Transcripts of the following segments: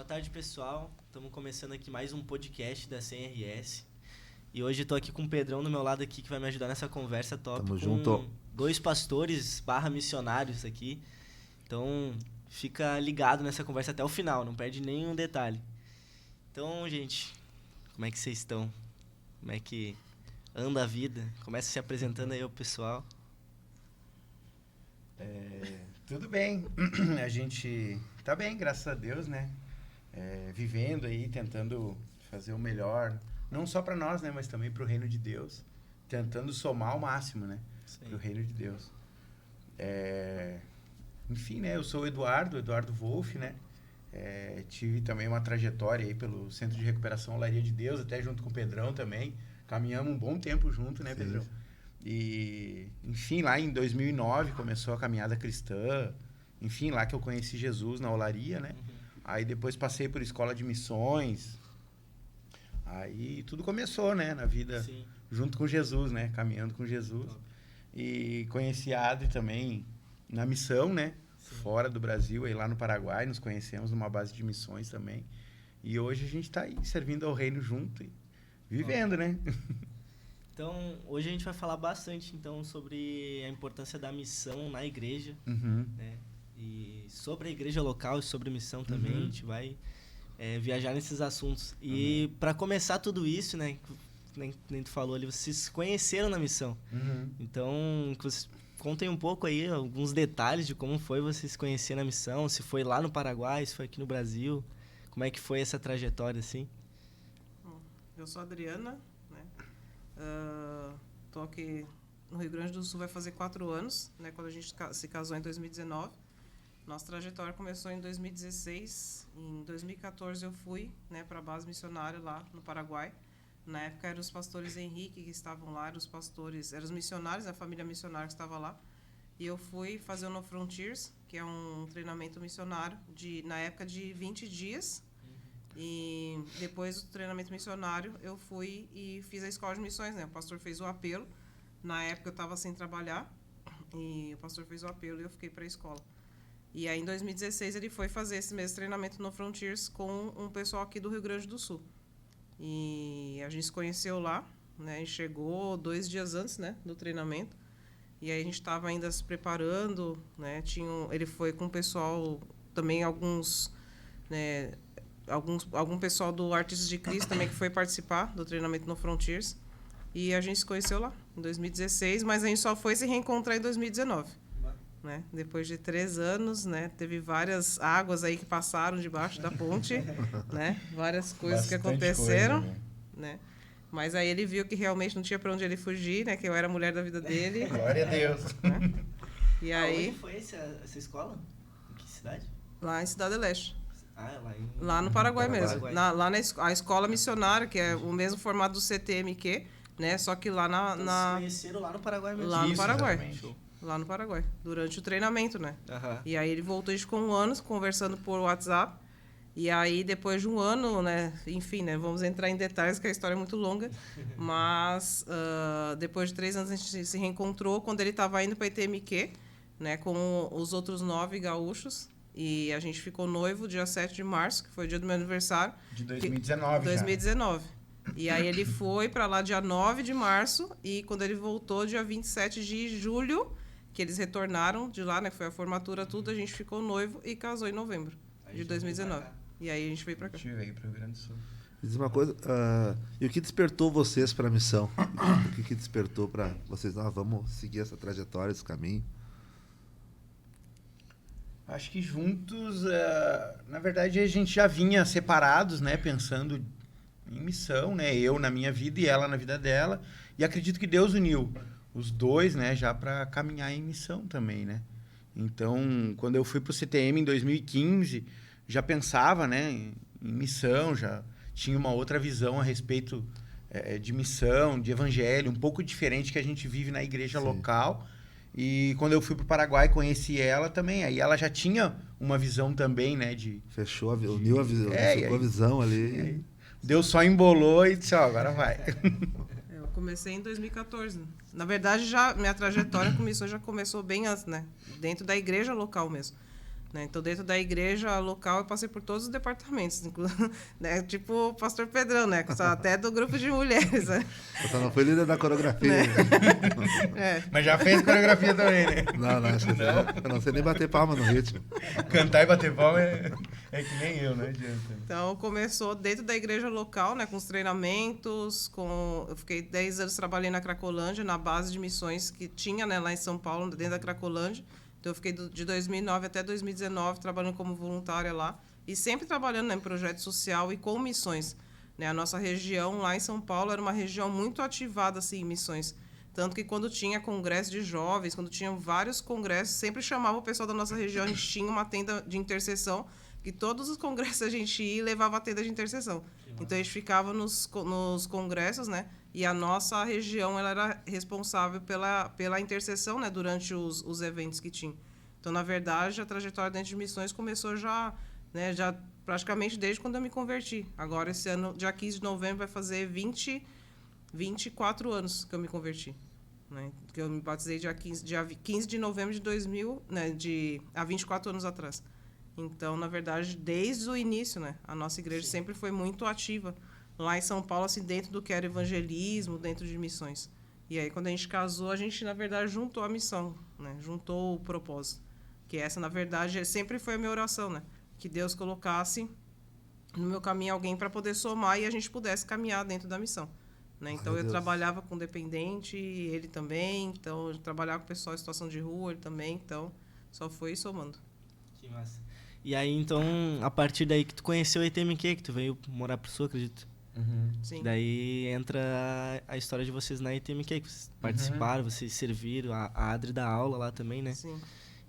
Boa tarde, pessoal. Estamos começando aqui mais um podcast da CRS. E hoje estou aqui com o Pedrão do meu lado aqui, que vai me ajudar nessa conversa top. Tamo com junto. 2 pastores / missionários aqui. Então, fica ligado nessa conversa até o final, não perde nenhum detalhe. Então, gente, como é que vocês estão? Como é que anda a vida? Começa se apresentando aí ao pessoal. Tudo bem. A gente tá bem, graças a Deus, né? Vivendo aí, tentando fazer o melhor, não só para nós, né? Mas também para o reino de Deus. Tentando somar ao máximo, né? Para o reino de Deus. Enfim, né? Eu sou o Eduardo Wolff, né? Tive também uma trajetória aí pelo Centro de Recuperação Olaria de Deus, até junto com o Pedrão também. Caminhamos um bom tempo junto, né, Pedrão? Sim. E, enfim, lá em 2009 começou a caminhada cristã. Enfim, lá que eu conheci Jesus na Olaria, né? Aí depois passei por escola de missões. Aí tudo começou, né, na vida. Sim. Junto com Jesus, né? Caminhando com Jesus. Top. E conheci a Adri também na missão, né? Sim. Fora do Brasil, aí lá no Paraguai. Nos conhecemos numa base de missões também. E hoje a gente tá aí servindo ao reino junto e vivendo, né? Então, hoje a gente vai falar bastante então sobre a importância da missão na igreja, Uhum. né? E sobre a igreja local e sobre missão também, a gente vai viajar nesses assuntos. E para começar tudo isso, né, nem tu falou ali, vocês se conheceram na missão. Uhum. Então, que vocês contem um pouco aí, alguns detalhes de como foi vocês se conhecer na missão, se foi lá no Paraguai, se foi aqui no Brasil, como é que foi essa trajetória, assim? Bom, eu sou a Adriana, né? Tô aqui no Rio Grande do Sul, vai fazer 4 anos, né? Quando a gente se casou em 2019. Nossa trajetória começou em 2016. Em 2014 eu fui, né, para a base missionária lá no Paraguai. Na época eram os pastores Henrique que estavam lá, eram os missionários, a família missionária que estava lá. E eu fui fazer o No Frontiers, que é um treinamento missionário na época de 20 dias. E depois do treinamento missionário, eu fui e fiz a escola de missões, né? O pastor fez o apelo. Na época eu estava sem trabalhar e o pastor fez o apelo e eu fiquei para a escola. E aí, em 2016, ele foi fazer esse mesmo treinamento no Frontiers com um pessoal aqui do Rio Grande do Sul. E a gente se conheceu lá, né? E chegou 2 dias antes, né, do treinamento. E aí a gente estava ainda se preparando, né? Ele foi com o pessoal, também né, algum pessoal do Artistas de Cristo também que foi participar do treinamento no Frontiers. E a gente se conheceu lá, em 2016, mas a gente só foi se reencontrar em 2019. Né? Depois de 3 anos, né? Teve várias águas aí que passaram debaixo da ponte, né? Várias coisas que aconteceram, coisa, né? Mas aí ele viu que realmente não tinha para onde ele fugir, né? Que eu era a mulher da vida dele. Glória a Deus. Né? E aí, Onde foi essa escola? Em que cidade? lá em Cidade Leste, Lá no Paraguai Paraguai. mesmo. Lá a escola missionária, que é o mesmo formato do CTMQ, né? Só que lá Então, vocês se conheceram lá no Paraguai mesmo? Lá no Isso, Paraguai. exatamente. Show. Lá no Paraguai, durante o treinamento, né? Aham. E aí ele voltou, a gente ficou 1 ano conversando por WhatsApp. E aí, depois de 1 ano, né? Enfim, né? Vamos entrar em detalhes, que a história é muito longa. Mas, depois de 3 anos, a gente se reencontrou quando ele estava indo para a ITMQ, né? Com os outros 9 gaúchos. E a gente ficou noivo dia 7 de março, que foi o dia do meu aniversário. De 2019 2019. E aí ele foi para lá dia 9 de março. E quando ele voltou, dia 27 de julho, que eles retornaram de lá, né? Foi a formatura, tudo. A gente ficou noivo e casou em novembro de 2019. E aí a gente veio pra cá. A gente veio pro Rio Grande do Sul. Diz uma coisa, e o que despertou vocês para a missão? O que despertou para vocês? Vamos seguir essa trajetória, esse caminho? Acho que juntos, na verdade, a gente já vinha separados, né? Pensando em missão, né? Eu na minha vida e ela na vida dela. E acredito que Deus uniu os dois, né? Já para caminhar em missão também, né? Então, quando eu fui pro CTM em 2015, já pensava, né? Em missão, já tinha uma outra visão a respeito de missão, de evangelho, um pouco diferente que a gente vive na igreja Sim. local. E quando eu fui pro Paraguai, conheci ela também. Aí ela já tinha uma visão também, né? Uniu a visão, ficou a visão ali. Deus só embolou e disse, ó, agora vai. Eu comecei em 2014. Na verdade, minha trajetória com missões já começou bem antes, né? Dentro da igreja local mesmo. né? Então, dentro da igreja local, eu passei por todos os departamentos, né? Tipo o pastor Pedrão, né? Até do grupo de mulheres, né? Eu só não fui líder da coreografia. É. Mas já fez coreografia também, né? Não, acho que eu não sei nem bater palma no ritmo. Cantar e bater palma é que nem eu, não adianta. Então, começou dentro da igreja local, né? Com os treinamentos, eu fiquei 10 anos trabalhando na Cracolândia, na base de missões que tinha, né? Lá em São Paulo, dentro da Cracolândia. Então, eu fiquei de 2009 até 2019 trabalhando como voluntária lá e sempre trabalhando, né, em projeto social e com missões, né? A nossa região lá em São Paulo era uma região muito ativada assim, em missões. Tanto que quando tinha congresso de jovens, quando tinham vários congressos, sempre chamava o pessoal da nossa região, a gente tinha uma tenda de intercessão, que todos os congressos a gente ia e levava a tenda de intercessão. Então, a gente ficava nos congressos, né? E a nossa região ela era responsável pela intercessão, né? Durante os eventos que tinha. Então, na verdade, a trajetória dentro de missões começou já, né? Já praticamente desde quando eu me converti. Agora, esse ano, dia 15 de novembro, vai fazer 24 anos que eu me converti. Né? Que eu me batizei dia 15 de novembro de 2000, né? Há 24 anos atrás. Então, na verdade, desde o início, né, a nossa igreja sempre foi muito ativa lá em São Paulo, assim, dentro do que era evangelismo, dentro de missões. E aí, quando a gente casou, a gente, na verdade, juntou a missão, né, juntou o propósito. Que essa, na verdade, sempre foi a minha oração, né, que Deus colocasse no meu caminho alguém para poder somar e a gente pudesse caminhar dentro da missão. Né? Então, eu trabalhava com dependente, ele também, então, eu trabalhava com pessoal em situação de rua, ele também, então, só foi somando. Que massa. E aí, então, a partir daí que tu conheceu a ETMQ, que tu veio morar pro Sul, acredito. Sim. Daí entra a história de vocês na ETMQ, que vocês participaram, vocês serviram, a Adri da aula lá também, né? Sim.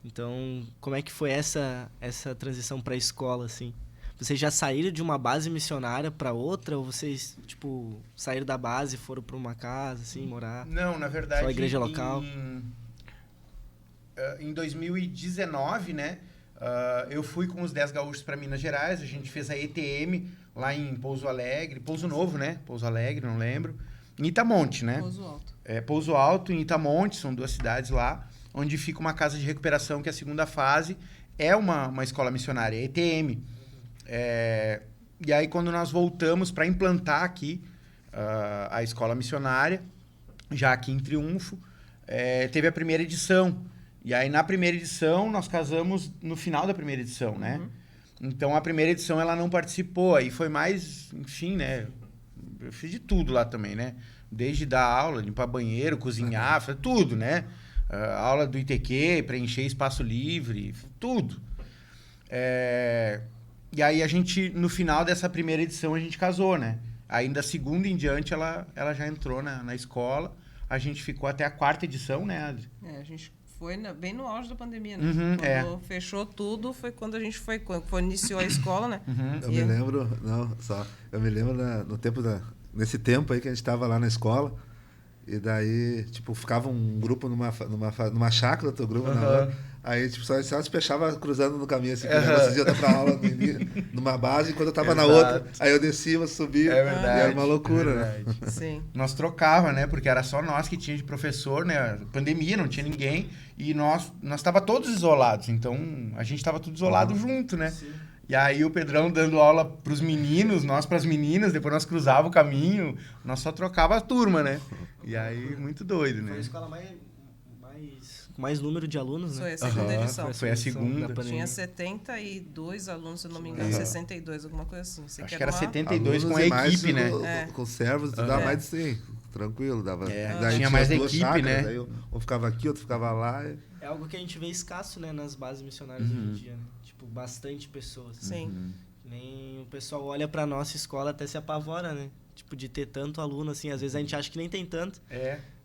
Então, como é que foi essa transição pra escola, assim? Vocês já saíram de uma base missionária para outra, ou vocês, tipo, saíram da base e foram para uma casa, assim, morar? Não, na verdade... Só a igreja local? Em 2019, né, eu fui com os 10 gaúchos para Minas Gerais, a gente fez a ETM lá em Pouso Alegre, Pouso Novo, né, Pouso Alegre, não lembro, em Itamonte, né? Pouso Alto. Pouso Alto e Itamonte, são 2 cidades lá, onde fica uma casa de recuperação, que é a segunda fase, é uma escola missionária, ETM. E aí, quando nós voltamos para implantar aqui a escola missionária, já aqui em Triunfo, teve a primeira edição. E aí, na primeira edição, nós casamos no final da primeira edição, né? Então, a primeira edição, ela não participou. Aí foi mais, enfim, né? Eu fiz de tudo lá também, né? Desde dar aula, limpar banheiro, cozinhar, fazer tudo, né? Aula do ITQ, preencher espaço livre, tudo. E aí, a gente, no final dessa primeira edição, a gente casou, né? Aí, da segunda em diante, ela já entrou na escola. A gente ficou até a 4ª edição, né, Adri? A gente foi bem no auge da pandemia, né? Quando fechou tudo, foi quando a gente iniciou a escola, né? Eu me lembro, no tempo nesse tempo aí que a gente estava lá na escola, e daí, tipo, ficava um grupo numa chácara, outro grupo na outra. Aí, tipo, só se fechava cruzando no caminho, assim, que vocês iam dar pra aula numa base, enquanto eu tava na outra. Aí eu descia, subia. É verdade. E era uma loucura, né? Sim. Nós trocava, né? Porque era só nós que tinha de professor, né? Pandemia, não tinha ninguém. E nós tava todos isolados. Então, a gente tava tudo isolado junto, né? Sim. E aí o Pedrão dando aula pros meninos, nós pras meninas, depois nós cruzava o caminho, nós só trocava a turma, né? E aí, muito doido, né? Foi a escola com mais número de alunos, né? Foi a segunda edição. Foi a segunda. Tinha 72 alunos, se eu não me engano, 62, alguma coisa assim. Acho que era 72 alunos com a equipe, né? Com servos, dava mais de 100. Tranquilo, dava. Tinha mais da equipe, chácaras, né? Daí um ficava aqui, outro ficava lá. É algo que a gente vê escasso, né, nas bases missionárias hoje em dia, né? Tipo, bastante pessoas. Sim. Nem o pessoal olha pra nossa escola até se apavora, né? Tipo, de ter tanto aluno, assim. Às vezes a gente acha que nem tem tanto.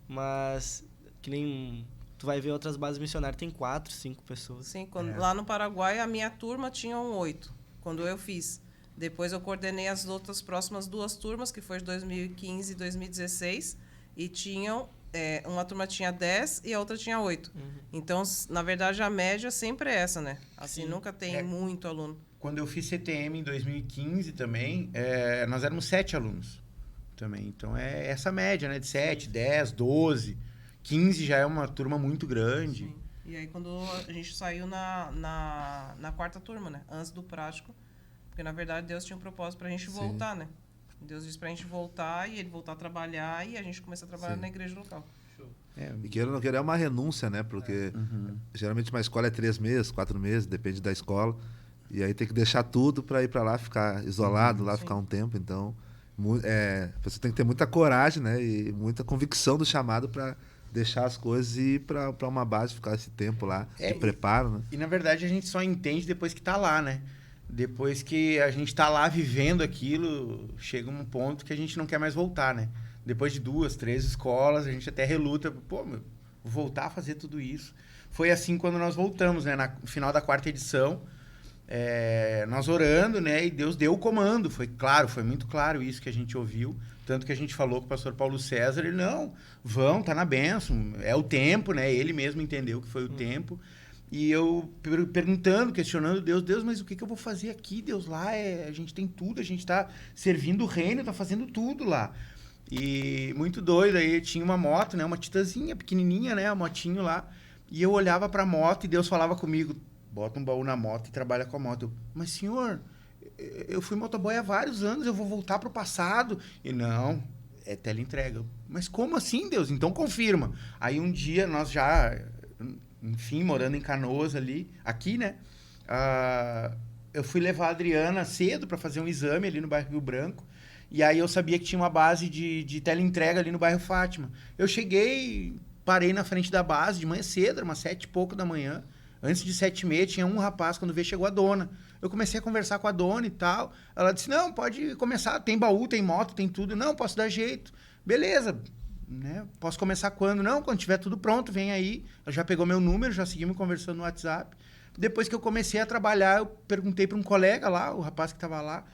Mas que nem... Tu vai ver outras bases missionárias, tem 4, 5 pessoas. Sim, lá no Paraguai, a minha turma tinha 8, quando eu fiz. Depois eu coordenei as outras próximas 2 turmas, que foi de 2015 e 2016, e tinham... uma turma tinha 10 e a outra tinha 8. Então, na verdade, a média sempre é essa, né? Assim, nunca tem muito aluno. Quando eu fiz CTM em 2015 também, nós éramos 7 alunos também. Então, é essa média, né? De 7, 10, 12... 15 já é uma turma muito grande. Sim. E aí, quando a gente saiu na 4ª turma, né? Antes do prático. Porque, na verdade, Deus tinha um propósito pra gente voltar, né? Deus disse pra gente voltar e ele voltar a trabalhar e a gente começa a trabalhar na igreja local. E queira ou não queira, é uma renúncia, né? Porque geralmente uma escola é 3 meses, 4 meses, depende da escola. E aí tem que deixar tudo para ir para lá, ficar isolado lá, ficar um tempo. Então, você tem que ter muita coragem, né? E muita convicção do chamado para deixar as coisas e ir para uma base, ficar esse tempo lá, de preparo, né? E, na verdade, a gente só entende depois que tá lá, né? Depois que a gente tá lá vivendo aquilo, chega um ponto que a gente não quer mais voltar, né? Depois de 2, 3 escolas, a gente até reluta. Pô, vou voltar a fazer tudo isso. Foi assim quando nós voltamos, né? No final da 4ª edição, nós orando, né? E Deus deu o comando. Foi claro, foi muito claro isso que a gente ouviu. Tanto que a gente falou com o pastor Paulo César. Ele, não, tá na bênção. É o tempo, né? Ele mesmo entendeu que foi o tempo. E eu perguntando, questionando Deus, mas o que eu vou fazer aqui, Deus? Lá a gente tem tudo, a gente tá servindo o reino, tá fazendo tudo lá. E muito doido, aí tinha uma moto, né? Uma titazinha, pequenininha, né? A motinho lá. E eu olhava pra moto e Deus falava comigo, bota um baú na moto e trabalha com a moto. Eu, mas senhor, eu fui motoboy há vários anos, eu vou voltar pro passado. E não, é teleentrega. Mas como assim, Deus? Então confirma. Aí um dia nós já... Enfim, morando em Canoas ali, aqui, né? Eu fui levar a Adriana cedo para fazer um exame ali no bairro Rio Branco. E aí eu sabia que tinha uma base de teleentrega ali no bairro Fátima. Eu cheguei, parei na frente da base de manhã cedo, era umas 7 e pouco da manhã. Antes de 7h30, tinha um rapaz, quando veio, chegou a dona. Eu comecei a conversar com a dona e tal. Ela disse, não, pode começar, tem baú, tem moto, tem tudo. Não, posso dar jeito. Beleza. Né? Posso começar quando? Não, quando tiver tudo pronto, vem aí. Ela já pegou meu número, já seguimos conversando no WhatsApp. Depois que eu comecei a trabalhar, eu perguntei para um colega lá, o rapaz que estava lá,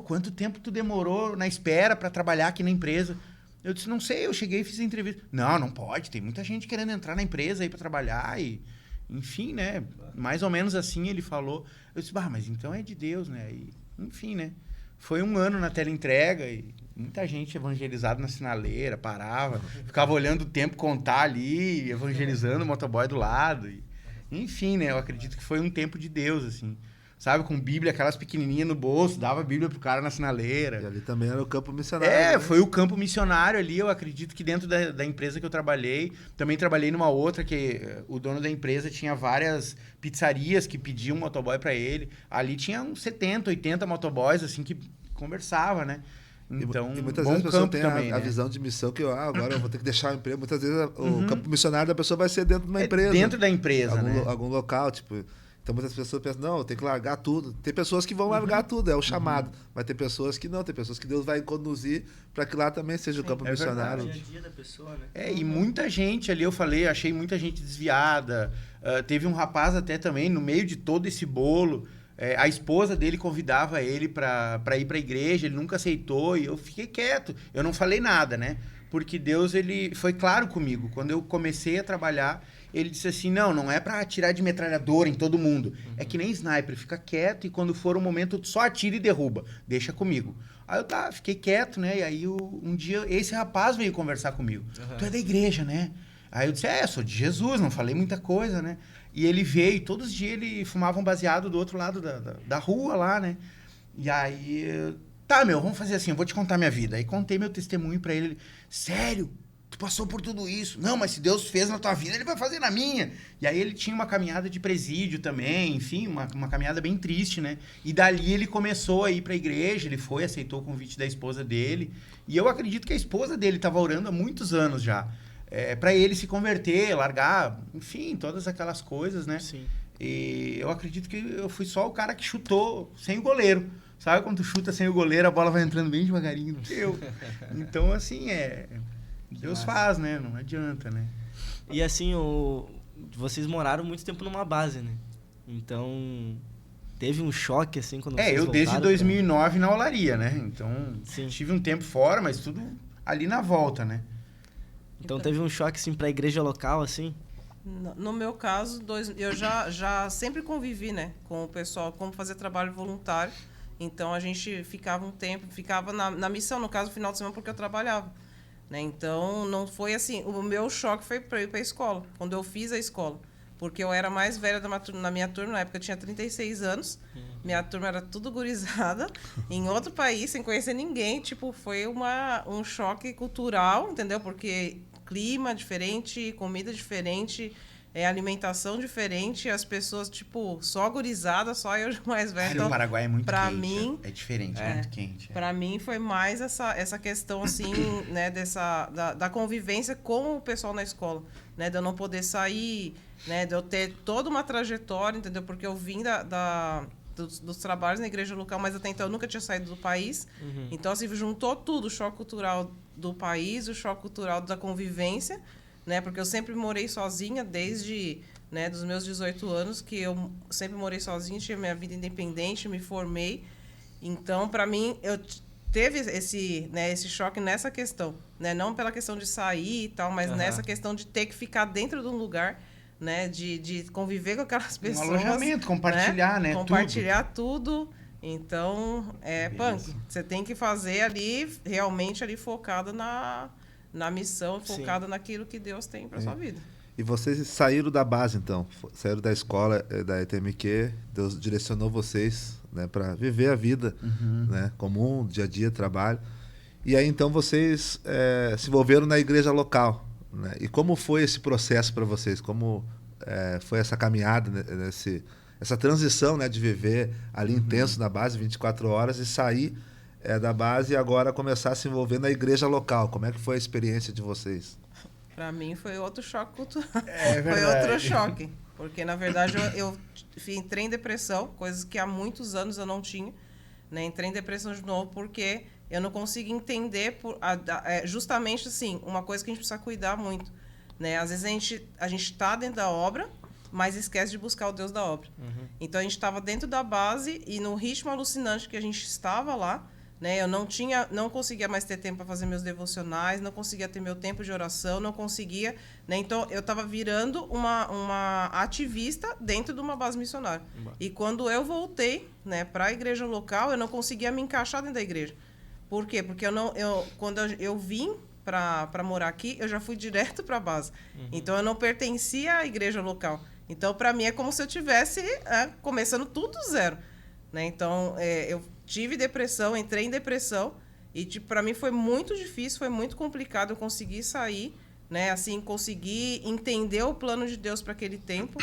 quanto tempo tu demorou na espera para trabalhar aqui na empresa? Eu disse, não sei, eu cheguei e fiz a entrevista. Não pode, tem muita gente querendo entrar na empresa aí para trabalhar e... Enfim, né? Mais ou menos assim ele falou. Eu disse, mas então é de Deus, né? E, enfim, né? Foi um ano na teleentrega e muita gente evangelizada na sinaleira, parava, ficava olhando o tempo contar ali, evangelizando o motoboy do lado. E, enfim, né? Eu acredito que foi um tempo de Deus, assim. Sabe, com Bíblia, aquelas pequenininhas no bolso, dava a Bíblia pro cara na sinaleira. E ali também era o campo missionário. Né? Foi o campo missionário ali, eu acredito que dentro da empresa que eu trabalhei, também trabalhei numa outra que o dono da empresa tinha várias pizzarias que pediam motoboy para ele. Ali tinha uns 70, 80 motoboys, assim, que conversava, né? Então, e muitas bom vezes a pessoa tem também, a né? visão de missão que agora eu vou ter que deixar o emprego. Muitas vezes o campo missionário da pessoa vai ser dentro de uma empresa. Dentro da empresa, né? Algum local, tipo... Então muitas pessoas pensam, não, eu tenho que largar tudo. Tem pessoas que vão largar tudo, é o chamado. Mas tem pessoas que não, tem pessoas que Deus vai conduzir para que lá também seja o campo missionário. É o dia a dia da pessoa, né? E muita gente ali, eu falei, achei muita gente desviada. Teve um rapaz até também, no meio de todo esse bolo, a esposa dele convidava ele para ir para a igreja, ele nunca aceitou e eu fiquei quieto. Eu não falei nada, né? Porque Deus, ele foi claro comigo. Quando eu comecei a trabalhar, ele disse assim, não é pra atirar de metralhadora em todo mundo. É que nem sniper, fica quieto e quando for o momento, só atira e derruba. Deixa comigo. Aí eu fiquei quieto, né? E aí um dia esse rapaz veio conversar comigo. Tu é da igreja, né? Aí eu disse, sou de Jesus, não falei muita coisa, né? E ele veio, todos os dias ele fumava um baseado do outro lado da rua lá, né? E aí, vamos fazer assim, eu vou te contar minha vida. Aí contei meu testemunho pra ele. Sério? Tu passou por tudo isso. Não, mas se Deus fez na tua vida, ele vai fazer na minha. E aí ele tinha uma caminhada de presídio também, enfim, uma caminhada bem triste, né? E dali ele começou a ir pra igreja, ele foi, aceitou o convite da esposa dele. E eu acredito que a esposa dele estava orando há muitos anos já. Pra ele se converter, largar, enfim, todas aquelas coisas, né? Sim. E eu acredito que eu fui só o cara que chutou sem o goleiro. Sabe quando tu chuta sem o goleiro, a bola vai entrando bem devagarinho no teu? Então, assim, Deus faz, né? Não adianta, né? E assim, vocês moraram muito tempo numa base, né? Então, teve um choque, assim, quando vocês voltaram? Desde 2009 na olaria, né? Então, Sim. Tive um tempo fora, mas tudo ali na volta, né? Então, teve um choque, assim, pra igreja local, assim? No meu caso, eu já sempre convivi, né? Com o pessoal, como fazer trabalho voluntário. Então, a gente ficava um tempo, ficava na missão, no caso, no final de semana, porque eu trabalhava. Né? Então, não foi assim... O meu choque foi para ir para a escola, quando eu fiz a escola. porque eu era mais velha na minha turma, na época eu tinha 36 anos, minha turma era tudo gurizada, em outro país, sem conhecer ninguém, tipo, foi um choque cultural, entendeu? Porque clima diferente, comida diferente, alimentação diferente, as pessoas, tipo, só gurizada, só eu mais velha. Então, o Paraguai é muito pra quente. Mim, é diferente, é muito quente. Pra mim foi mais essa questão, assim, né, da convivência com o pessoal na escola, né, de eu não poder sair, né, de eu ter toda uma trajetória, entendeu? Porque eu vim dos trabalhos na igreja local, mas até então eu nunca tinha saído do país. Então, assim, juntou tudo, o choque cultural do país, o choque cultural da convivência, né? Porque eu sempre morei sozinha desde, né, dos meus 18 anos, que eu sempre morei sozinha, tinha minha vida independente, me formei. Então, para mim, eu teve esse choque nessa questão, né? Não pela questão de sair e tal, mas nessa questão de ter que ficar dentro de um lugar, né? De conviver com aquelas pessoas. Um alojamento, compartilhar, né? Compartilhar tudo. Então, punk. Você tem que fazer ali, realmente ali focado na missão, focado naquilo que Deus tem para sua vida. E vocês saíram da base, então? Saíram da escola da ETMQ, Deus direcionou vocês, né, para viver a vida, né, comum, dia a dia, trabalho. E aí, então, vocês se envolveram na igreja local, né? E como foi esse processo para vocês? Como foi essa caminhada, né, essa transição, né, de viver ali intenso na base, 24 horas, e sair da base e agora começar a se envolver na igreja local? Como é que foi a experiência de vocês? Para mim foi outro choque cultural. É foi outro choque. Porque, na verdade, eu entrei em depressão, coisas que há muitos anos eu não tinha. Né? Entrei em depressão de novo porque eu não consigo entender, justamente assim, uma coisa que a gente precisa cuidar muito. Né? Às vezes a gente está dentro da obra, mas esquece de buscar o Deus da obra. Então, a gente estava dentro da base e no ritmo alucinante que a gente estava lá, né? Eu não conseguia mais ter tempo para fazer meus devocionais, não conseguia ter meu tempo de oração, não conseguia, né? Então eu estava virando uma ativista dentro de uma base missionária. E quando eu voltei, né, para a igreja local, eu não conseguia me encaixar dentro da igreja. Por quê? Porque quando eu vim para morar aqui, eu já fui direto para a base. Então eu não pertencia à igreja local. Então para mim é como se eu tivesse começando tudo do zero, né? Então eu tive depressão, entrei em depressão e para mim foi muito difícil, foi muito complicado eu conseguir sair, né? Assim, conseguir entender o plano de Deus para aquele tempo,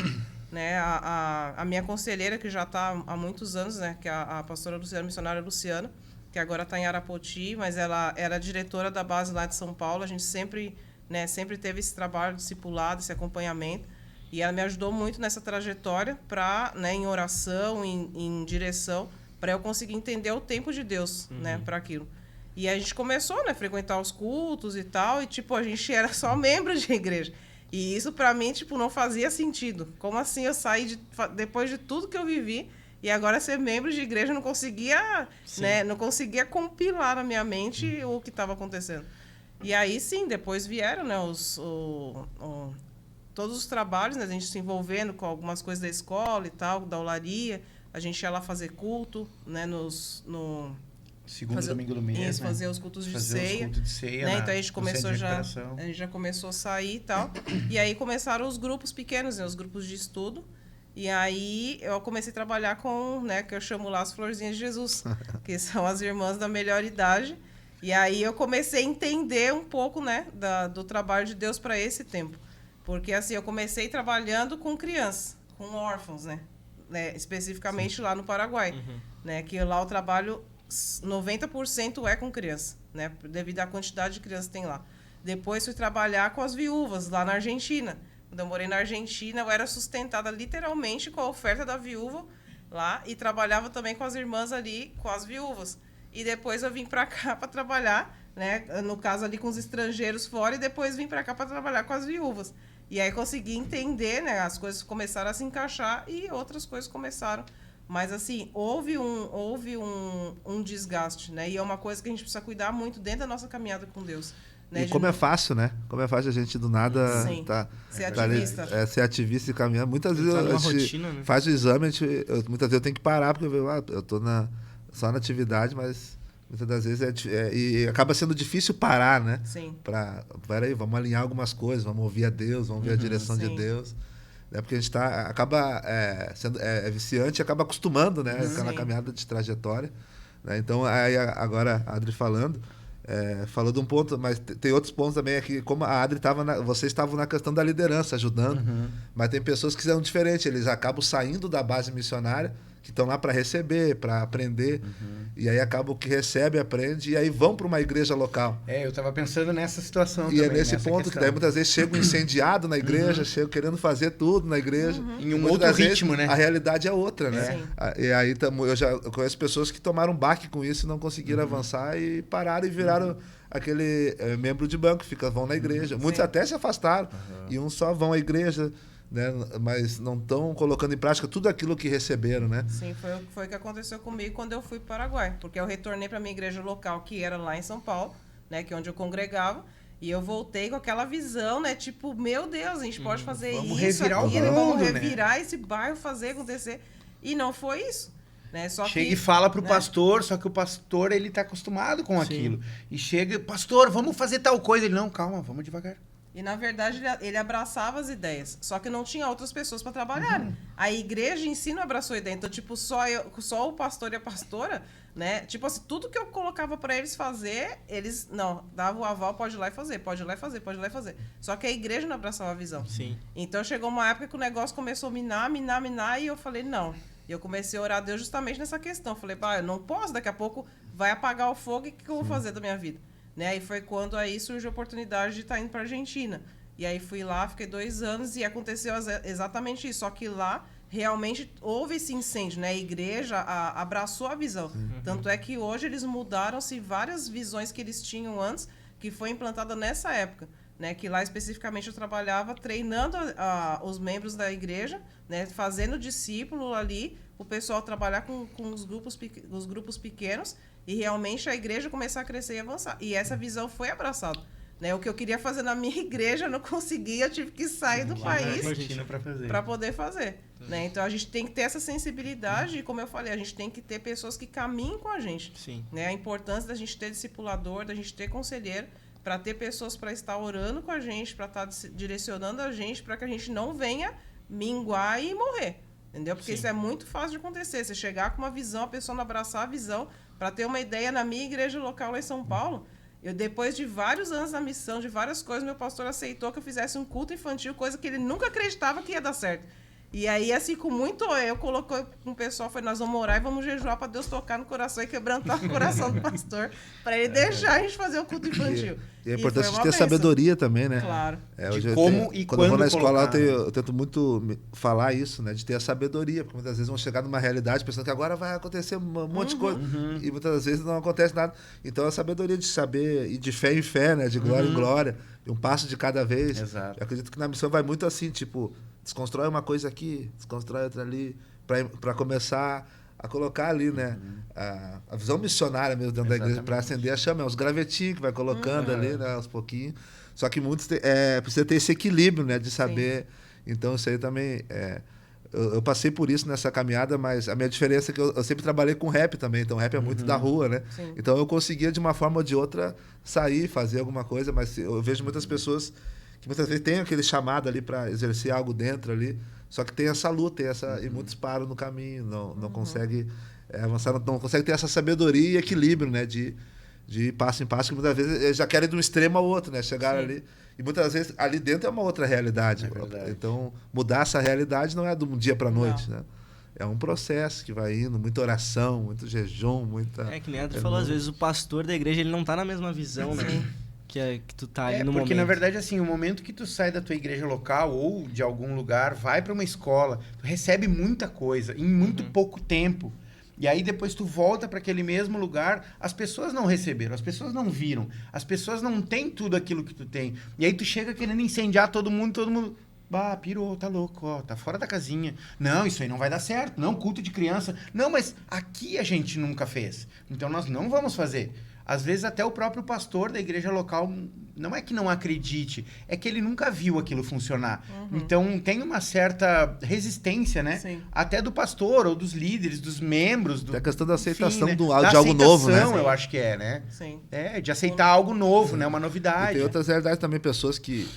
né? A minha conselheira, que já está há muitos anos, né? Que é a pastora Luciana, missionária Luciana, que agora está em Arapoti, mas ela era diretora da base lá de São Paulo. A gente sempre teve esse trabalho discipulado, esse acompanhamento, e ela me ajudou muito nessa trajetória né, em oração, em direção, para eu conseguir entender o tempo de Deus, né, para aquilo. E a gente começou, né, a frequentar os cultos e tal, e tipo, a gente era só membro de igreja. E isso para mim, tipo, não fazia sentido. Como assim eu saí depois de tudo que eu vivi e agora ser membro de igreja, não conseguia, né, não conseguia compilar na minha mente o que estava acontecendo. E aí sim, depois vieram, né, todos os trabalhos, né, a gente se envolvendo com algumas coisas da escola e tal, da olaria. A gente ia lá fazer culto, né, segundo domingo do mês, né? Fazer os cultos de ceia. Né? Então a gente já começou a sair e tal. E aí começaram os grupos pequenos, né, os grupos de estudo. E aí eu comecei a trabalhar com, né, que eu chamo lá as Florzinhas de Jesus, que são as irmãs da melhor idade. E aí eu comecei a entender um pouco, né, do trabalho de Deus para esse tempo. Porque assim, eu comecei trabalhando com crianças, com órfãos, né? Especificamente lá no Paraguai, né? Que lá o trabalho 90% é com criança, né? Devido à quantidade de crianças que tem lá. Depois fui trabalhar com as viúvas lá na Argentina. Quando eu morei na Argentina, eu era sustentada literalmente com a oferta da viúva lá e trabalhava também com as irmãs ali, com as viúvas. E depois eu vim para cá para trabalhar, né? No caso ali com os estrangeiros fora, e depois vim para cá para trabalhar com as viúvas. E aí consegui entender, né? As coisas começaram a se encaixar e outras coisas começaram. Mas, assim, houve um desgaste, né? E é uma coisa que a gente precisa cuidar muito dentro da nossa caminhada com Deus. Né? E como é fácil, né? Como é fácil a gente do nada ser ativista. Ser ativista e caminhar. Muitas vezes a gente rotina, né? faz o exame, muitas vezes eu tenho que parar, porque eu estou só na atividade, mas muitas das vezes e acaba sendo difícil parar, né? Sim. Peraí, vamos alinhar algumas coisas, vamos ouvir a Deus, vamos ver a direção de Deus. né? Porque a gente acaba sendo viciante e acaba acostumando, né? Aquela Sim. caminhada de trajetória. Né? Então, aí, agora a Adri falando, falou de um ponto, mas tem outros pontos também aqui, como a Adri vocês estavam na questão da liderança, ajudando, mas tem pessoas que são diferentes, eles acabam saindo da base missionária, que estão lá para receber, para aprender, e aí acabam que recebe, aprende, e aí vão para uma igreja local. Eu estava pensando nessa situação E também. é nesse nessa ponto questão. que daí muitas vezes chegam incendiado na igreja, chegam querendo fazer tudo na igreja. Em um Muitas outro vezes ritmo, né? A realidade é outra, né? Sim. E aí eu conheço pessoas que tomaram um baque com isso e não conseguiram avançar e pararam e viraram aquele membro de banco, vão na igreja. Muitos até se afastaram e uns só vão à igreja, né? Mas não estão colocando em prática tudo aquilo que receberam, né? Sim, foi o que aconteceu comigo quando eu fui para o Paraguai. Porque eu retornei para minha igreja local, que era lá em São Paulo, né? Que é onde eu congregava. E eu voltei com aquela visão, né? Tipo, meu Deus, a gente pode fazer vamos isso, revirar o aquilo, mundo, vamos né? revirar esse bairro, fazer acontecer. E não foi isso. Né? Só Chega que, e fala pro né? pastor, só que o pastor, ele tá acostumado com aquilo. E chega, pastor, vamos fazer tal coisa. Ele, não, calma, vamos devagar. E, na verdade, ele abraçava as ideias. Só que não tinha outras pessoas para trabalhar. A igreja em si não abraçou a ideia. Então, tipo, só o pastor e a pastora, né? Tipo assim, tudo que eu colocava para eles fazer, eles, não, davam o aval, pode ir lá e fazer, pode ir lá e fazer, pode ir lá e fazer. Só que a igreja não abraçava a visão. Sim. Então, chegou uma época que o negócio começou a minar, e eu falei, não. E eu comecei a orar a Deus justamente nessa questão. Eu falei, eu não posso, daqui a pouco vai apagar o fogo, e o que eu vou fazer da minha vida? Né? E foi quando aí surgiu a oportunidade de estar indo para a Argentina. E aí fui lá, fiquei 2 anos e aconteceu exatamente isso. Só que lá realmente houve esse incêndio, né? A igreja abraçou a visão. Tanto é que hoje eles mudaram-se várias visões que eles tinham antes, que foi implantada nessa época. Né? Que lá especificamente eu trabalhava treinando os membros da igreja, né? Fazendo discípulo ali, o pessoal trabalhar com os grupos pequenos, e realmente a igreja começar a crescer e avançar. E essa visão foi abraçada. Né? O que eu queria fazer na minha igreja, eu não conseguia, eu tive que sair do país para poder fazer. Né? Então, a gente tem que ter essa sensibilidade, e como eu falei, a gente tem que ter pessoas que caminhem com a gente. Sim. Né? A importância da gente ter discipulador, da gente ter conselheiro, para ter pessoas para estar orando com a gente, para estar direcionando a gente, para que a gente não venha minguar e morrer. Entendeu? Porque isso é muito fácil de acontecer. Você chegar com uma visão, a pessoa não abraçar a visão. Para ter uma ideia, na minha igreja local lá em São Paulo, depois de vários anos na missão, de várias coisas, meu pastor aceitou que eu fizesse um culto infantil, coisa que ele nunca acreditava que ia dar certo. E aí, assim, com muito eu coloquei com o pessoal, foi, nós vamos orar e vamos jejuar para Deus tocar no coração e quebrantar o coração do pastor, para ele deixar a gente fazer o culto infantil. E é importante foi ter uma bênção. sabedoria também, né? Claro. Quando eu vou na escola, eu tento muito falar isso, né? De ter a sabedoria, porque muitas vezes vão chegar numa realidade pensando que agora vai acontecer um monte de coisa, e muitas vezes não acontece nada. Então, a sabedoria de saber ir de fé em fé, né? De glória em glória, e um passo de cada vez. Exato. Eu acredito que na missão vai muito assim, tipo, desconstrói uma coisa aqui, desconstrói outra ali, para começar a colocar ali, né? A visão missionária mesmo dentro da igreja, para acender a chama. É uns gravetinhos que vai colocando ali, né? Aos pouquinhos. Só que muitos precisa ter esse equilíbrio, né? De saber. Sim. Então, isso aí também... Eu passei por isso nessa caminhada, mas a minha diferença é que eu sempre trabalhei com rap também. Então, rap é muito da rua, né? Sim. Então, eu conseguia, de uma forma ou de outra, sair, fazer alguma coisa. Mas eu vejo muitas pessoas que muitas vezes tem aquele chamado ali para exercer algo dentro ali, só que tem essa luta, e muitos param no caminho, não conseguem avançar, não conseguem ter essa sabedoria e equilíbrio, né, de passo em passo, que muitas vezes eles já querem de um extremo ao outro, né, chegar ali, e muitas vezes ali dentro é uma outra realidade. Então, mudar essa realidade não é de um dia para a noite, né? É um processo que vai indo, muita oração, muito jejum, muita... Que nem a André falou, às vezes o pastor da igreja ele não tá na mesma visão, né? Que tu tá ali no momento. Porque, na verdade, assim, o momento que tu sai da tua igreja local ou de algum lugar, vai para uma escola, tu recebe muita coisa em muito pouco tempo. E aí, depois tu volta para aquele mesmo lugar, as pessoas não receberam, as pessoas não viram, as pessoas não têm tudo aquilo que tu tem. E aí tu chega querendo incendiar todo mundo... pirou, tá louco, ó, tá fora da casinha. Não, isso aí não vai dar certo. Não, culto de criança. Não, mas aqui a gente nunca fez. Então, nós não vamos fazer. Às vezes até o próprio pastor da igreja local não é que não acredite, é que ele nunca viu aquilo funcionar. Então, tem uma certa resistência, né? Sim. Até do pastor ou dos líderes, dos membros. Tem a questão da aceitação enfim, de Da algo novo, né? aceitação, eu acho que é, né? Sim. De aceitar algo novo, né? Uma E novidade. tem outras realidades também, pessoas que...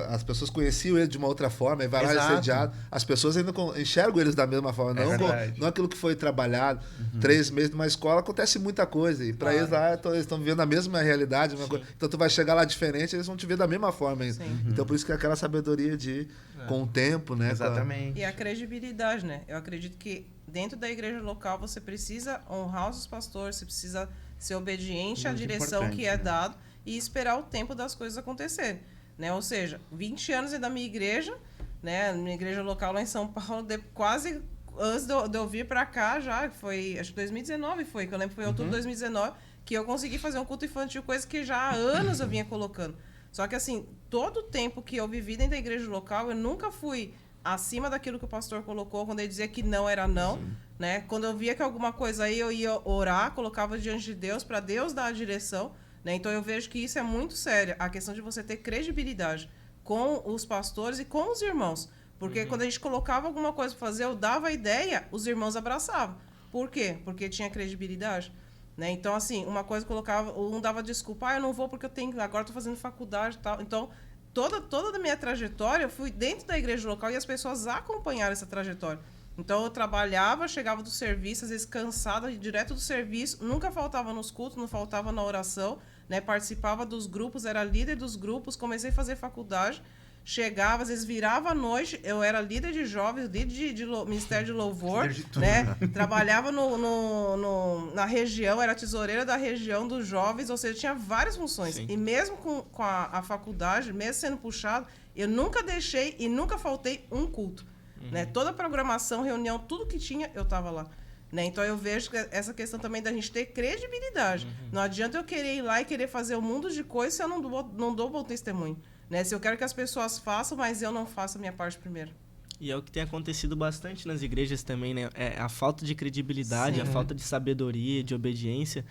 as pessoas conheciam ele de uma outra forma, e vai lá Exato. assediado. As pessoas ainda enxergam eles da mesma forma. É Não, verdade. não aquilo que foi trabalhado. 3 meses numa escola, acontece muita coisa. E para eles lá, eles estão vivendo a mesma realidade. A mesma coisa. Então tu vai chegar lá diferente, eles vão te ver da mesma forma ainda. Sim. Então por isso que é aquela sabedoria de com o tempo, né? Exatamente. E a credibilidade, né? Eu acredito que dentro da igreja local você precisa honrar os seus pastores, você precisa ser obediente à Muito direção importante, que é né? dado e esperar o tempo das coisas acontecerem, né? Ou seja, 20 anos da minha igreja, né? Minha igreja local lá em São Paulo, quase antes de eu vir para cá já, que foi, acho que 2019 foi, que eu lembro que foi em outubro de 2019, que eu consegui fazer um culto infantil, coisa que já há anos eu vinha colocando. Só que assim, todo o tempo que eu vivi dentro da igreja local, eu nunca fui acima daquilo que o pastor colocou, quando ele dizia que não era não, né? Quando eu via que alguma coisa aí, eu ia orar, colocava diante de Deus, para Deus dar a direção, né? Então eu vejo que isso é muito sério, a questão de você ter credibilidade com os pastores e com os irmãos. Porque quando a gente colocava alguma coisa para fazer, eu dava a ideia, os irmãos abraçavam. Por quê? Porque tinha credibilidade. Né? Então, assim, uma coisa colocava, um dava desculpa, eu não vou porque eu tenho, agora estou fazendo faculdade e tal. Então, toda a minha trajetória, eu fui dentro da igreja local e as pessoas acompanharam essa trajetória. Então, eu trabalhava, chegava do serviço, às vezes cansada, direto do serviço, nunca faltava nos cultos, não faltava na oração, né? Participava dos grupos, era líder dos grupos, comecei a fazer faculdade, chegava, às vezes virava à noite, eu era líder de jovens, líder de Ministério de Louvor, Líder de tudo, né? Trabalhava na região, era tesoureira da região dos jovens, ou seja, tinha várias funções. Sim. E mesmo com a faculdade, mesmo sendo puxado, eu nunca deixei e nunca faltei um culto. Né? Toda a programação, reunião, tudo que tinha, eu estava lá. Né? Então eu vejo que essa questão também da gente ter credibilidade. Não adianta eu querer ir lá e querer fazer um mundo de coisas se eu não dou bom testemunho. Né? Se eu quero que as pessoas façam, mas eu não faço a minha parte primeiro. E é o que tem acontecido bastante nas igrejas também, né? É a falta de credibilidade, Sim. a falta de sabedoria, de obediência,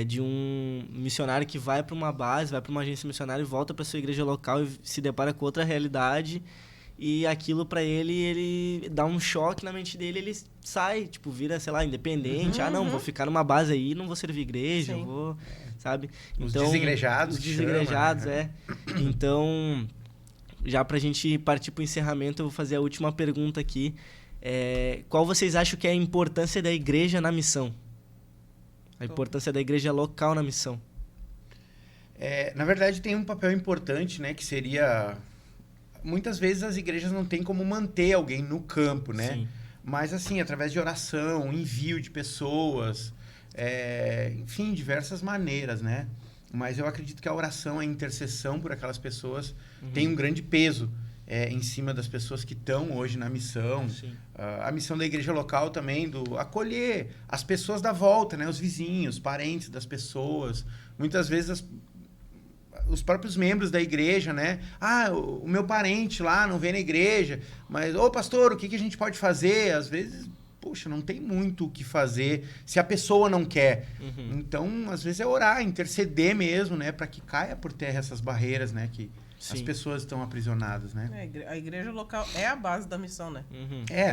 de um missionário que vai para uma base, vai para uma agência missionária e volta para sua igreja local e se depara com outra realidade. E aquilo para ele dá um choque na mente dele, ele sai, tipo, vira, sei lá, independente. Não, vou ficar numa base aí, não vou servir igreja, Sim. vou, sabe? Os Então, desigrejados Os que desigrejados, chama, né? Então, já pra gente partir pro encerramento, eu vou fazer a última pergunta aqui. Qual vocês acham que é a importância da igreja na missão? A importância da igreja local na missão? Na verdade, tem um papel importante, né? Que seria... Muitas vezes as igrejas não têm como manter alguém no campo, né? Sim. Mas, assim, através de oração, envio de pessoas, enfim, diversas maneiras, né? Mas eu acredito que a oração, a intercessão por aquelas pessoas tem um grande peso em cima das pessoas que estão hoje na missão. Sim. A missão da igreja local também, do acolher as pessoas da volta, né? Os vizinhos, parentes das pessoas. Muitas vezes os próprios membros da igreja, né? O meu parente lá não vem na igreja, mas, pastor, o que a gente pode fazer? Às vezes, poxa, não tem muito o que fazer se a pessoa não quer. Então, às vezes é orar, interceder mesmo, né? Para que caia por terra essas barreiras, né? Que as pessoas estão aprisionadas, né? A igreja local é a base da missão, né?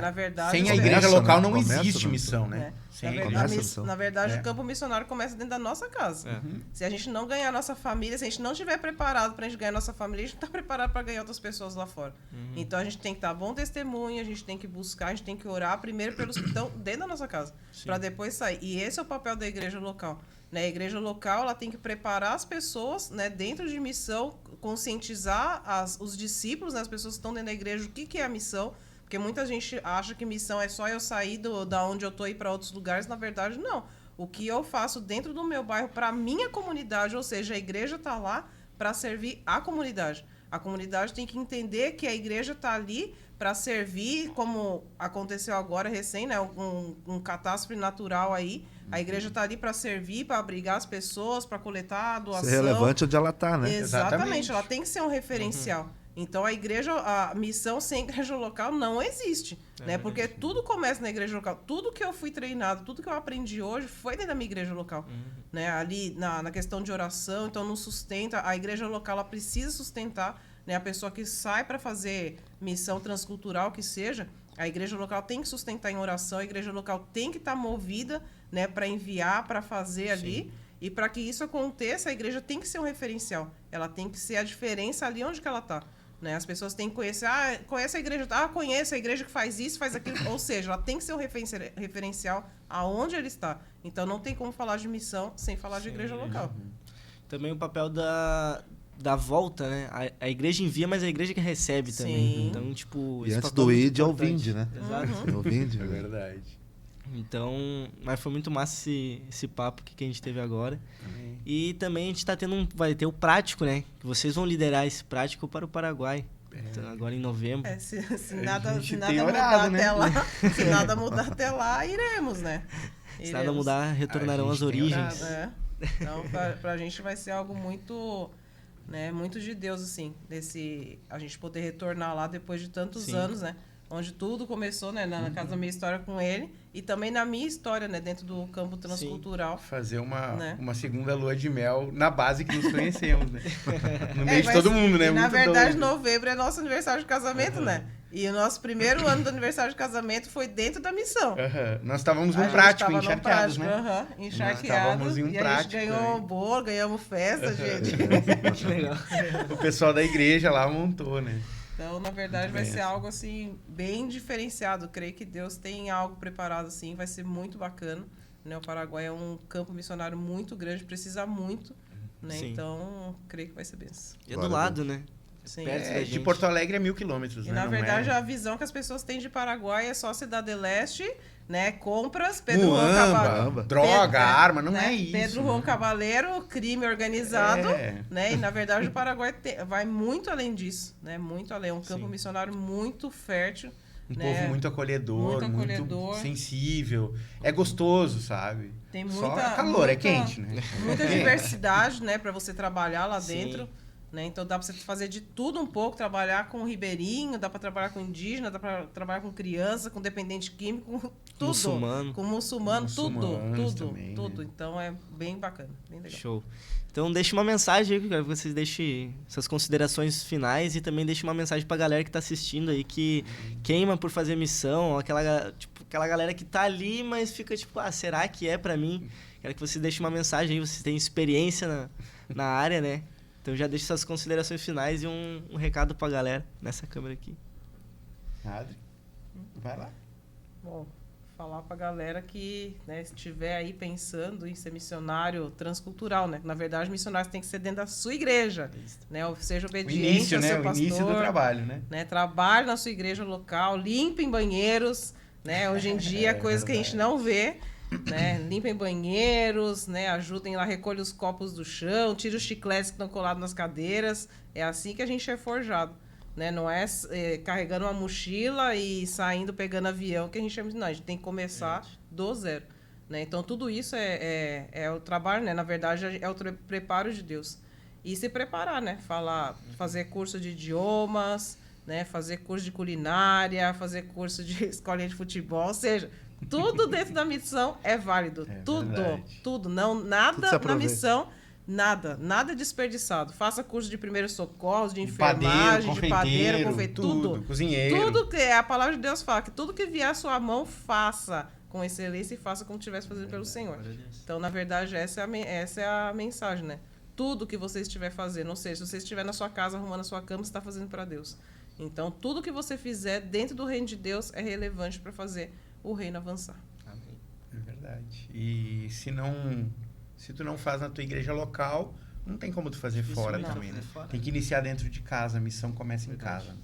Na verdade, sem a começa, igreja local não começa, existe né? missão, né? Sem a igreja. Na verdade, o campo missionário começa dentro da nossa casa. Se a gente não ganhar a nossa família, se a gente não estiver preparado para a gente ganhar a nossa família, a gente não está preparado para ganhar outras pessoas lá fora. Então, a gente tem que dar bom testemunho, a gente tem que buscar, a gente tem que orar primeiro pelos que estão dentro da nossa casa, para depois sair. E esse é o papel da igreja local. Né? A igreja local ela tem que preparar as pessoas, né, dentro de missão, conscientizar os discípulos, né, as pessoas que estão dentro da igreja, o que é a missão. Porque muita gente acha que missão é só eu sair da onde eu estou e ir para outros lugares. Na verdade, não. O que eu faço dentro do meu bairro para a minha comunidade, ou seja, a igreja está lá para servir a comunidade. A comunidade tem que entender que a igreja está ali para servir, como aconteceu agora recém, né, um catástrofe natural aí. A igreja está ali para servir, para abrigar as pessoas, para coletar a doação. Ser relevante onde ela está, né? Exatamente, ela tem que ser um referencial. Então, a missão sem igreja local não existe, né? Porque tudo começa na igreja local. Tudo que eu fui treinado, tudo que eu aprendi hoje foi dentro da minha igreja local, né? Ali na questão de oração, então não sustenta. A igreja local, ela precisa sustentar, né? A pessoa que sai para fazer missão transcultural, que seja, a igreja local tem que sustentar em oração, a igreja local tem que estar movida, né? Para enviar, para fazer ali. E para que isso aconteça, a igreja tem que ser um referencial. Ela tem que ser a diferença ali onde que ela está. Né? As pessoas têm que conhecer, conhece a igreja, conheço a igreja que faz isso, faz aquilo. Ou seja, ela tem que ser um referencial aonde ele está. Então, não tem como falar de missão sem falar de igreja local. Também o papel da volta, né? A igreja envia, mas a igreja que recebe também. Sim. Então, tipo... E esse antes papel do é muito id é o importante. vinde, né? Exato. É o vinde. É verdade. Então, mas foi muito massa esse papo que a gente teve agora. E também a gente tá vai ter o prático, né? Que vocês vão liderar esse prático para o Paraguai. Então, agora em novembro. Se nada tem mudar orado, né? até lá, se nada mudar até lá, iremos, né? Se nada mudar, retornarão A às gente tem origens. orado. Então, pra gente vai ser algo muito, né, muito de Deus, assim, a gente poder retornar lá depois de tantos Sim. anos, né? Onde tudo começou, né? Na casa da minha história com ele e também na minha história, né? Dentro do campo transcultural. Fazer Né? uma segunda lua de mel na base que nos conhecemos, né? No meio de Vai todo ser- mundo, né? e, na Muito verdade, doido. novembro é nosso aniversário de casamento, né? E o nosso primeiro ano do aniversário de casamento foi dentro da missão. Aham. Nós estávamos A num gente prático, tava no encharqueados, prático, né? aham, estávamos encharqueados. em um E a prático gente ganhou também. bolo, ganhamos festa, gente. Que legal. O pessoal da igreja lá montou, né? Então, na verdade, Muito vai bem ser essa. algo assim bem diferenciado. Creio que Deus tem algo preparado assim, vai ser muito bacana. Né? O Paraguai é um campo missionário muito grande, precisa muito, né? Sim. Então, creio que vai ser benção. E é do Glória a lado, né? Sim. Perto da De gente. Porto Alegre é 1.000 quilômetros, E né? na Não verdade é... a visão que as pessoas têm de Paraguai é só Cidade Leste, né? Compras, Pedro Juan Muamba, Cabaleiro. droga, arma, não é isso. Pedro né? Juan Cabaleiro, crime organizado, É. né? E na verdade o Paraguai vai muito além disso, né? Muito além, é um campo Sim. missionário muito fértil. Um né? povo muito acolhedor, Muito acolhedor. sensível. É gostoso, sabe? Tem Só muita é calor, é muita- quente, né? Muita diversidade, né, para você trabalhar lá Sim. dentro, né? Então dá para você fazer de tudo um pouco, trabalhar com ribeirinho, dá para trabalhar com indígena, dá para trabalhar com criança, com dependente químico, com tudo. Muçulmano. Com muçulmano, Muçulmanos tudo, também, tudo. né? Então é bem bacana, bem legal. Show. Então deixe uma mensagem aí, que vocês deixem suas considerações finais e também deixe uma mensagem pra galera que tá assistindo aí, que queima por fazer missão, aquela galera que tá ali, mas fica tipo, será que é pra mim? Quero que vocês deixem uma mensagem aí, vocês têm experiência na área, né? Então já deixe suas considerações finais e um recado pra galera nessa câmera aqui. Adri, vai lá. Bom, falar pra galera que, né, se estiver aí pensando em ser missionário transcultural, né? Na verdade, missionário tem que ser dentro da sua igreja, né? Ou seja O obediente início, ao né? seu O pastor. início do trabalho, né? Né? Trabalhe na sua igreja local, limpem banheiros, né? Hoje em dia é coisa que a gente não vê, né? Limpem banheiros, né? Ajudem lá, recolhem os copos do chão, tirem os chicletes que estão colados nas cadeiras. É assim que a gente é forjado, né? Não é, carregando uma mochila e saindo pegando avião que a gente não, a gente tem que começar do zero, né? Então tudo isso é o trabalho, né? Na verdade é o preparo de Deus. E se preparar, né? Fazer curso de idiomas, né? Fazer curso de culinária, fazer curso de escolinha de futebol, ou seja, tudo dentro da missão é válido. É tudo, verdade. tudo. Não, Tudo nada se na aproveita. missão, nada desperdiçado. Faça curso de primeiros socorros, de De padeiro, enfermagem, de padeiro, confeiteiro, confeiteiro, tudo, cozinheiro. Tudo que a palavra de Deus fala, que tudo que vier à sua mão, faça com excelência e faça como estivesse fazendo pelo Senhor. Então, na verdade, essa é a mensagem, né? Tudo que você estiver fazendo, ou seja, se você estiver na sua casa arrumando a sua cama, você está fazendo para Deus. Então, tudo que você fizer dentro do reino de Deus é relevante para fazer o reino avançar. É verdade. E se tu não faz na tua igreja local, não tem como tu fazer fora Dificilmente também, né? fazer fora. Tem que iniciar dentro de casa, a missão começa em Verdade. casa.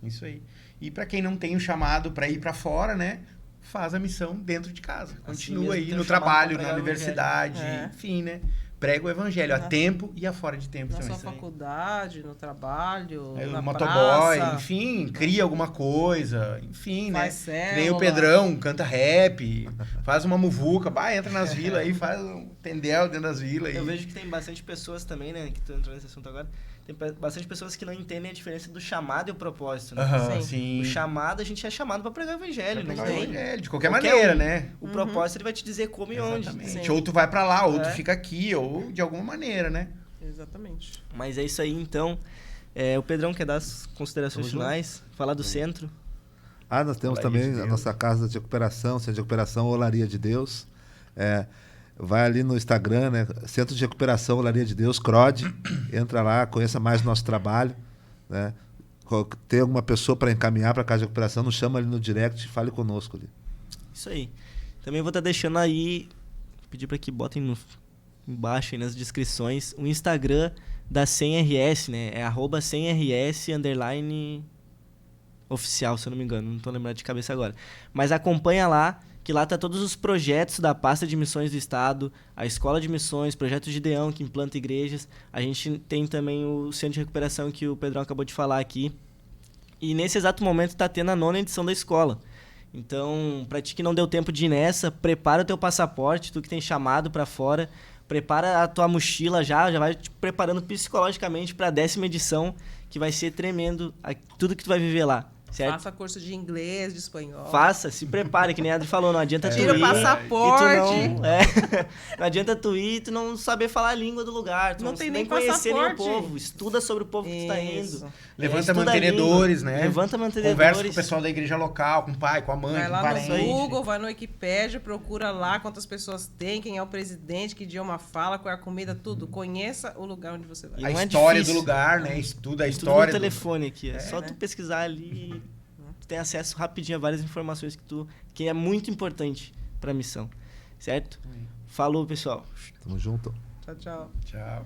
Isso aí. E para quem não tem o chamado para ir para fora, né? Faz a missão dentro de casa. Continua mesmo aí tem no o chamado trabalho, pra na pregar o universidade, evangelho. É. enfim, né? Prega o evangelho a Na- tempo e a fora de tempo Na também. sua faculdade, no trabalho, É, na o motoboy, praça, enfim, cria alguma coisa, enfim, faz né? célula. Que nem o Pedrão, canta rap, faz uma muvuca, entra nas vilas aí, faz um tendel dentro das vilas aí. Eu vejo que tem bastante pessoas também, né, que estão entrando nesse assunto agora. tem bastante pessoas que não entendem a diferença do chamado e o propósito, né? Aham, Sim. sim. O chamado, a gente é chamado para pregar o evangelho, Pra não pregar o tem? evangelho, de qualquer Qualquer maneira, um. né? O propósito, ele vai te dizer como e onde. Exatamente. Sim. Ou tu vai pra lá, ou tu É. fica aqui, ou de alguma maneira, né? Exatamente. Mas é isso aí, então. O Pedrão quer dar as considerações Tamo finais, falar do centro. Nós temos Olaria também de a Deus. nossa casa de recuperação, Centro de Recuperação Olaria de Deus. Vai ali no Instagram, né? Centro de Recuperação Olaria de Deus, CROD. Entra lá, conheça mais o nosso trabalho. Né? Tem alguma pessoa para encaminhar para a casa de recuperação, nos chama ali no direct, fale conosco ali. Isso aí. Também vou estar deixando aí, pedir para que botem embaixo aí nas descrições, o Instagram da 100RS, né? É @100RS_ oficial, se eu não me engano. Não tô lembrando de cabeça agora. Mas acompanha lá, que lá tá todos os projetos da pasta de missões do Estado, a escola de missões, projeto Gideão, que implanta igrejas. A gente tem também o centro de recuperação que o Pedrão acabou de falar aqui. E nesse exato momento tá tendo a 9ª edição da escola. Então, pra ti que não deu tempo de ir nessa, prepara o teu passaporte, tu que tem chamado pra fora, prepara a tua mochila já vai te preparando psicologicamente pra 10ª edição, que vai ser tremendo tudo que tu vai viver lá, certo? Faça curso de inglês, de espanhol. Faça, se prepare, que nem a Adri falou, não adianta tu Tira ir o passaporte. e tu não adianta tu ir e tu não saber falar a língua do lugar, tu Não tem nem nem conhecer nem o passaporte. povo, estuda sobre o povo que tu tá Isso. indo. Levanta Estuda a mantenedores, língua, né? Levanta mantenedores. Conversa com o pessoal da igreja local, com o pai, com a mãe, Vai com o lá parente. no Google, vai no Wikipédia, procura lá quantas pessoas tem, quem é o presidente, que idioma fala, qual é a comida, tudo. Conheça o lugar onde você vai. E A não é história difícil. do lugar, né? Estuda a Tudo no história. telefone aqui, é só né? tu pesquisar ali e tu tem acesso rapidinho a várias informações que é muito importante pra missão, certo? Falou, pessoal. Tamo junto. Tchau, tchau. Tchau.